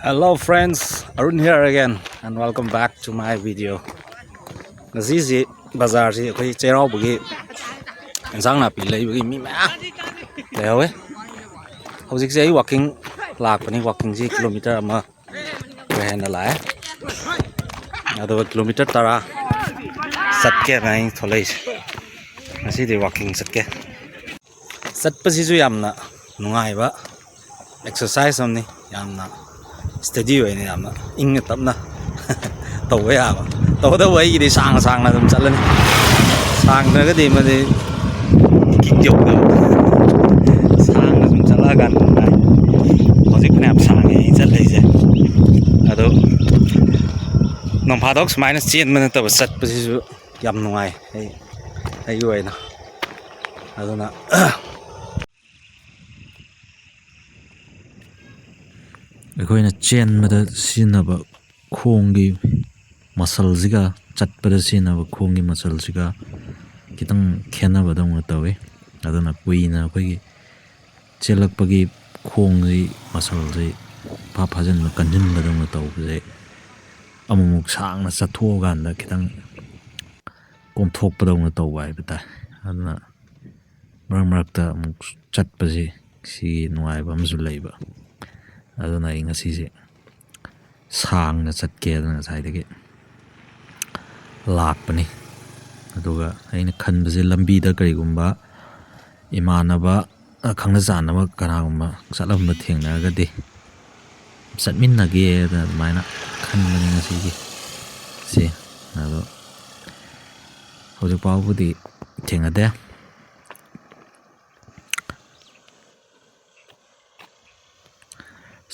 Hello friends, Arun here again and welcome back to my video. Ngasi bazar si akhoi cherau bagi insang napi leibagi mi maya lewe. Hojik se walking lakpani walking ji kilometer ama rehna la hai. Ado kilometer tara satke nai tholai. Ngasi de walking satke. Satpa si ju yamna nungai ba exercise amni yamna steady way ni yamna ing tapna tawwe ya ba tawda way di sang na dum chalani sang na ga di ma di kikyok do sang na dum chala gan nai hojik knap sang ei chalai je ado nom phadok minus chen man ta sat pa si su yam nungai ai way na aduna ꯑꯩꯈꯣꯏꯅ ꯆꯦꯟꯕꯗ ꯁꯤꯖꯤꯟꯅꯕ ꯈꯣꯡꯒꯤ ꯃꯁꯜꯁꯤꯒ ꯆꯠꯄꯗ ꯁꯤꯖꯤꯟꯅꯕ ꯈꯣꯡꯒꯤ ꯃꯁꯜꯁꯤꯒ ꯈꯤꯇꯪ ꯈꯦꯠꯅꯕꯗꯧꯅ ꯇꯧꯋꯤ ꯑꯗꯨꯅ ꯀꯨꯏꯅ ꯑꯩꯈꯣꯏꯒꯤ ꯆꯦꯜꯂꯛꯄꯒꯤ ꯈꯣꯡꯁꯤ ꯃꯁꯜꯁꯤ ꯐꯥꯖꯤꯟꯕ ꯀꯟꯁꯤꯟꯕꯗꯧꯅ ꯇꯧꯕꯁꯦ ꯑꯃꯨꯛ ꯁꯥꯡꯅ ꯆꯠꯊꯣꯛꯑꯀꯥꯟꯗ ꯈꯤꯇꯪ ꯀꯣꯝꯊꯣꯛꯄꯗꯧꯅ ꯇꯧꯕ ꯍꯥꯏꯕ ꯇꯥꯏ ꯑꯗꯨꯅ ꯃꯔꯛꯇ ꯑꯃꯨꯛ ꯆꯠꯄꯁꯤ ꯁꯤꯒꯤ ꯅꯨꯡꯉꯥꯏꯕ ꯑꯃꯁꯨ ꯂꯩꯕ ꯑꯗꯨꯅ ꯑꯩ ꯉꯁꯤꯁꯦ ꯁꯥꯡꯅ ꯆꯠꯀꯦꯗꯅ ꯉꯁꯥꯏꯗꯒꯤ ꯂꯥꯛꯄꯅꯤ ꯑꯗꯨꯒ ꯑꯩꯅ ꯈꯟꯕꯁꯦ ꯂꯝꯕꯤꯗ ꯀꯔꯤꯒꯨꯝꯕ ꯏꯃꯥꯟꯅꯕ ꯈꯪꯅ ꯆꯥꯟꯅꯕ ꯀꯅꯥꯒꯨꯝꯕ ꯆꯠꯂꯝꯕ ꯊꯦꯡꯅꯔꯒꯗꯤ ꯆꯠꯃꯤꯟꯅꯒꯦꯗꯅ ꯑꯗꯨꯃꯥꯏꯅ ꯈꯟꯕꯅꯤ ꯉꯁꯤꯒꯤ ꯁꯤ ꯑꯗꯣ ꯍꯧꯖꯤꯛ ꯐꯥꯎꯕꯗꯤ ꯊꯦꯡꯅꯗꯦ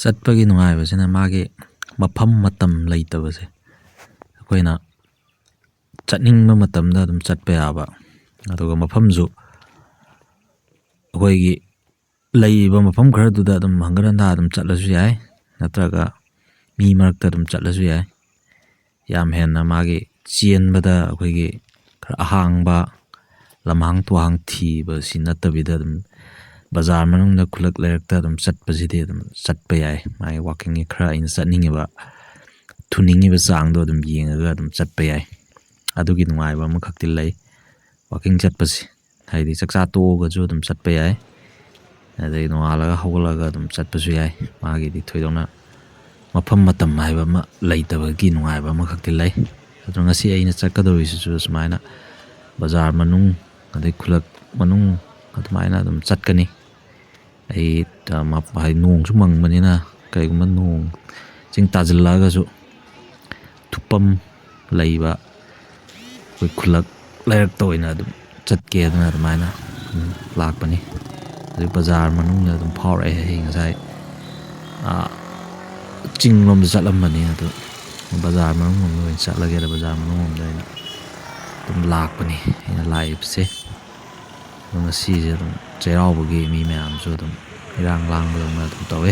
ꯆꯠꯄꯒꯤ ꯅꯨꯡꯉꯥꯏꯕꯁꯤꯅ ꯃꯥꯒꯤ ꯃꯐꯝ ꯃꯇꯝ ꯂꯩꯇꯕꯁꯦ ꯑꯩꯈꯣꯏꯅ ꯆꯠꯅꯤꯡꯕ ꯃꯇꯝꯗ ꯑꯗꯨꯝ ꯆꯠꯄ ꯌꯥꯕ ꯑꯗꯨꯒ ꯃꯐꯝꯁꯨ ꯑꯩꯈꯣꯏꯒꯤ ꯂꯩꯔꯤꯕ ꯃꯐꯝ ꯈꯔꯗꯨꯗ ꯑꯗꯨꯝ ꯍꯪꯒꯠ ꯍꯟꯗꯥ ꯑꯗꯨꯝ ꯆꯠꯂꯁꯨ ꯌꯥꯏ ꯅꯠꯇ꯭ꯔꯒ ꯃꯤ ꯃꯔꯛꯇ ꯑꯗꯨꯝ ꯆꯠꯂꯁꯨ ꯌꯥꯏ ꯌꯥꯝ ꯍꯦꯟꯅ ꯃꯥꯒꯤ ꯆꯦꯟꯕꯗ ꯑꯩꯈꯣꯏꯒꯤ ꯈꯔ ꯑꯍꯥꯡꯕ ꯂꯝꯍꯥꯡ ꯇꯨꯍꯥꯡ ꯊꯤꯕꯁꯤ ꯅꯠꯇꯕꯤꯗ ꯑꯗꯨꯝ ꯕꯖꯥꯔ ꯃꯅꯨꯡꯗ ꯈꯨꯜꯂꯛ ꯂꯩꯔꯛꯇ ꯑꯗꯨꯝ ꯆꯠꯄꯁꯤꯗꯤ ꯑꯗꯨꯝ ꯆꯠꯄ ꯌꯥꯏ ꯃꯥꯒꯤ ꯋꯥꯛꯀꯤꯡꯒꯤ ꯈꯔ ꯑꯩꯅ ꯆꯠꯅꯤꯡꯉꯤꯕ ꯊꯨꯅꯤꯡꯉꯤꯕ ꯆꯥꯡꯗꯣ ꯑꯗꯨꯝ ꯌꯦꯡꯉꯒ ꯑꯗꯨꯝ ꯆꯠꯄ ꯌꯥꯏ ꯑꯗꯨꯒꯤ ꯅꯨꯡꯉꯥꯏꯕ ꯑꯃꯈꯛꯇꯤ ꯂꯩ ꯋꯥꯛꯀꯤꯡ ꯆꯠꯄꯁꯤ ꯍꯥꯏꯗꯤ ꯆꯥꯛꯆꯥ ꯇꯣꯛꯑꯒꯁꯨ ꯑꯗꯨꯝ ꯆꯠꯄ ꯌꯥꯏ ꯑꯗꯩ ꯅꯣꯡꯉꯥꯜꯂꯒ ꯍꯧꯒꯠꯂꯒ ꯑꯗꯨꯝ ꯆꯠꯄꯁꯨ ꯌꯥꯏ ꯃꯥꯒꯤꯗꯤ ꯊꯣꯏꯗꯣꯛꯅ ꯃꯐꯝ ꯃꯇꯝ ꯍꯥꯏꯕ ꯑꯃ ꯂꯩꯇꯕꯒꯤ ꯅꯨꯡꯉꯥꯏꯕ ꯑꯃꯈꯛꯇꯤ ꯂꯩ ꯑꯗꯣ ꯉꯁꯤ ꯑꯩꯅ ꯆꯠꯀꯗꯧꯔꯤꯁꯤꯁꯨ ꯁꯨꯃꯥꯏꯅ ꯕꯖꯥꯔ ꯃꯅꯨꯡ ꯑꯗꯩ ꯈꯨꯜꯂꯛ ꯃꯅꯨꯡ ꯑꯗꯨꯃꯥꯏꯅ ꯑꯗꯨꯝ ꯆꯠꯀꯅꯤ ꯑꯩ ꯅꯣꯡꯁꯨ ꯃꯪꯕꯅꯤꯅ ꯀꯔꯤꯒꯨꯝꯕ ꯅꯣꯡ ꯆꯤꯡ ꯇꯥꯁꯤꯜꯂꯛꯑꯒꯁꯨ ꯊꯨꯞꯐꯝ ꯂꯩꯕ ꯑꯩꯈꯣꯏ ꯈꯨꯜꯂꯛ ꯂꯩꯔꯛꯇ ꯑꯣꯏꯅ ꯑꯗꯨꯝ ꯆꯠꯀꯦꯗꯅ ꯑꯗꯨꯃꯥꯏꯅ ꯂꯥꯛꯄꯅꯤ ꯑꯗꯨ ꯕꯖꯥꯔ ꯃꯅꯨꯡꯗ ꯑꯗꯨꯝ ꯐꯥꯎꯔꯛꯑꯦ ꯑꯩ ꯉꯁꯥꯏ ꯆꯤꯡ ꯂꯣꯝꯗ ꯆꯠꯂꯝꯕꯅꯤ ꯑꯗꯨ ꯕꯖꯥꯔ ꯃꯅꯨꯡ ꯂꯣꯝꯗ ꯑꯣꯏꯅ ꯆꯠꯂꯒꯦꯗ ꯕꯖꯥꯔ ꯃꯅꯨꯡ ꯂꯣꯝꯗ ꯑꯩꯅ ꯑꯗꯨꯝ ꯂꯥꯛꯄꯅꯤ ꯑꯩꯅ ꯂꯥꯛꯏꯕꯁꯦ ꯑꯗꯣ ꯉꯁꯤꯁꯦ ꯑꯗꯨꯝ ꯆꯩꯔꯥꯎꯕꯒꯤ ꯃꯤ ꯃꯌꯥꯝꯁꯨ ꯑꯗꯨꯝ ꯏꯔꯥꯡ ꯂꯥꯡꯕꯗꯧꯅ ꯑꯗꯨꯝ ꯇꯧꯋꯦ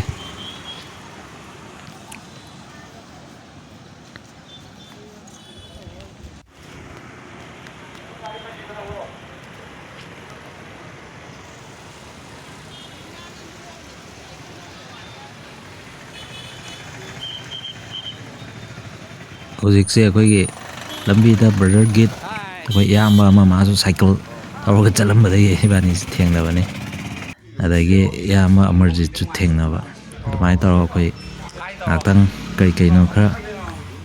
ꯍꯧꯖꯤꯛꯁꯦ ꯑꯩꯈꯣꯏꯒꯤ ꯂꯝꯕꯤꯗ ꯕ꯭ꯔꯗꯔ ꯒꯤꯠ ꯑꯩꯈꯣꯏ ꯏꯌꯥꯝꯕ ꯑꯃ ꯃꯥꯁꯨ ꯁꯥꯏꯀꯜ ꯊꯧꯔꯒ ꯆꯠꯂꯝꯕꯗꯒꯤ ꯏꯕꯥꯅꯤꯁꯤ ꯊꯦꯡꯅꯕꯅꯤ ꯑꯗꯒꯤ ꯏꯌꯥꯝꯕ ꯑꯃꯔꯖꯤꯠꯁꯨ ꯊꯦꯡꯅꯕ ꯑꯗꯨꯃꯥꯏꯅ ꯇꯧꯔꯒ ꯑꯩꯈꯣꯏ ꯉꯥꯛꯇꯪ ꯀꯩꯅꯣ ꯈꯔ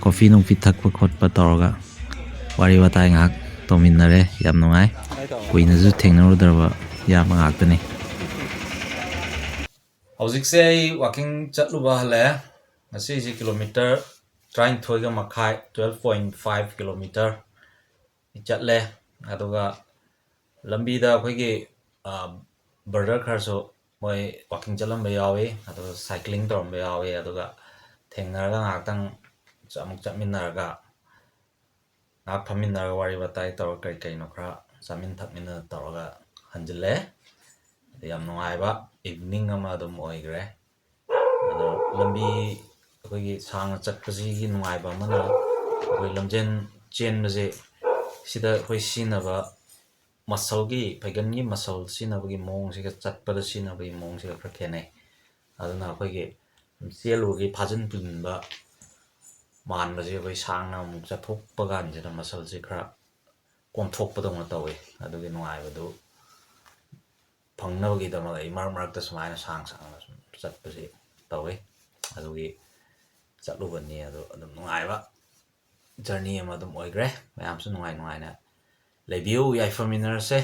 ꯀꯣꯐꯤ ꯅꯨꯡꯐꯤ ꯊꯛꯄ ꯈꯣꯠꯄ ꯇꯧꯔꯒ ꯋꯥꯔꯤ ꯋꯥꯇꯥꯏ ꯉꯥꯏꯍꯥꯛ ꯇꯧꯃꯤꯟꯅꯔꯦ ꯌꯥꯝ ꯅꯨꯡꯉꯥꯏ ꯀꯨꯏꯅꯁꯨ ꯊꯦꯡꯅꯔꯨꯗ꯭ꯔꯕ ꯏꯌꯥꯝꯕ ꯉꯥꯛꯇꯅꯤ ꯍꯧꯖꯤꯛꯁꯦ ꯑꯩ ꯋꯥꯛꯀꯤꯡ ꯆꯠꯂꯨꯕ ꯍꯜꯂꯛꯑꯦ ꯉꯁꯤꯁꯦ ꯀꯤꯂꯣꯃꯤꯇꯔ 12.5 12.5 ꯀꯤꯂꯣꯃꯤꯇꯔ ꯆꯠꯂꯦ ꯑꯗꯨꯒ ꯂꯝꯕꯤꯗ ꯑꯩꯈꯣꯏꯒꯤ ꯕ꯭ꯔꯗꯔ ꯈꯔꯁꯨ ꯃꯣꯏ ꯋꯥꯛꯀꯤꯡ ꯆꯠꯂꯝꯕ ꯌꯥꯎꯏ ꯑꯗꯨꯒ ꯁꯥꯏꯀ꯭ꯂꯤꯡ ꯇꯧꯔꯝꯕ ꯌꯥꯎꯏ ꯑꯗꯨꯒ ꯊꯦꯡꯅꯔꯒ ꯉꯥꯏꯍꯥꯛꯇꯪ ꯑꯃꯨꯛ ꯆꯠꯃꯤꯟꯅꯔꯒ ꯉꯥꯏꯍꯥꯛ ꯐꯝꯃꯤꯟꯅꯔꯒ ꯋꯥꯔꯤ ꯋꯥꯇꯥꯏ ꯇꯧꯔꯒ ꯀꯩꯅꯣ ꯈꯔ ꯆꯥꯃꯤꯟ ꯊꯛꯃꯤꯟꯅ ꯇꯧꯔꯒ ꯍꯟꯖꯤꯜꯂꯦ ꯌꯥꯝ ꯅꯨꯡꯉꯥꯏꯕ ꯏꯚꯅꯤꯡ ꯑꯃ ꯑꯗꯨꯝ ꯑꯣꯏꯈ꯭ꯔꯦ ꯑꯗꯣ ꯂꯝꯕꯤ ꯑꯩꯈꯣꯏꯒꯤ ꯁꯥꯡꯅ ꯆꯠꯄꯁꯤꯒꯤ ꯅꯨꯡꯉꯥꯏꯕ ꯑꯃꯅ ꯑꯩꯈꯣই ꯂꯝꯖꯦꯟ ꯆꯦꯟꯕꯁꯦ ꯁꯤꯗ ꯑꯩꯈꯣꯏ ꯁꯤꯖꯤꯟꯅꯕ ꯃꯁꯜꯒꯤ ꯐꯩꯒꯟꯒꯤ ꯃꯁꯜ ꯁꯤꯖꯤꯟꯅꯕꯒꯤ ꯃꯑꯣꯡꯁꯤꯒ ꯆꯠꯄꯗ ꯁꯤꯖꯤꯟꯅꯕꯒꯤ ꯃꯑꯣꯡꯁꯤꯒ ꯈꯔ ꯈꯦꯠꯅꯩ ꯑꯗꯨꯅ ꯑꯩꯈꯣꯏꯒꯤ ꯆꯦꯜꯂꯨꯕꯒꯤ ꯐꯥꯖꯤꯟ ꯄꯨꯟꯕ ꯃꯥꯟꯕꯁꯦ ꯑꯩꯈꯣꯏ ꯁꯥꯡꯅ ꯑꯃꯨꯛ ꯆꯠꯊꯣꯛꯄ ꯀꯥꯟꯁꯤꯗ ꯃꯁꯜꯁꯦ ꯈꯔ ꯀꯣꯝꯊꯣꯛꯄꯗꯧꯅ ꯇꯧꯋꯤ ꯑꯗꯨꯒꯤ ꯅꯨꯡꯉꯥꯏꯕꯗꯨ ꯐꯪꯅꯕꯒꯤꯗꯃꯛ ꯑꯩ ꯃꯔꯛ ꯃꯔꯛꯇ ꯁꯨꯃꯥꯏꯅ ꯁꯥꯡꯅ ꯁꯨꯝ ꯆꯠꯄꯁꯤ ꯇꯧꯋꯤ ꯑꯗꯨꯒꯤ ꯆꯠꯂꯨꯕꯅꯤ ꯑꯗꯣ ꯑꯗꯨꯝ ꯅꯨꯡꯉꯥꯏꯕ ꯖꯔꯅꯤ ꯑꯃ ꯑꯗꯨꯝ ꯑꯣꯏꯈ꯭ꯔꯦ ꯃꯌꯥꯝꯁꯨ ꯅꯨꯡꯉꯥꯏꯅ ꯂꯩꯕꯤꯌꯨ ꯌꯥꯏꯐꯃꯤꯟꯅꯔꯁꯦ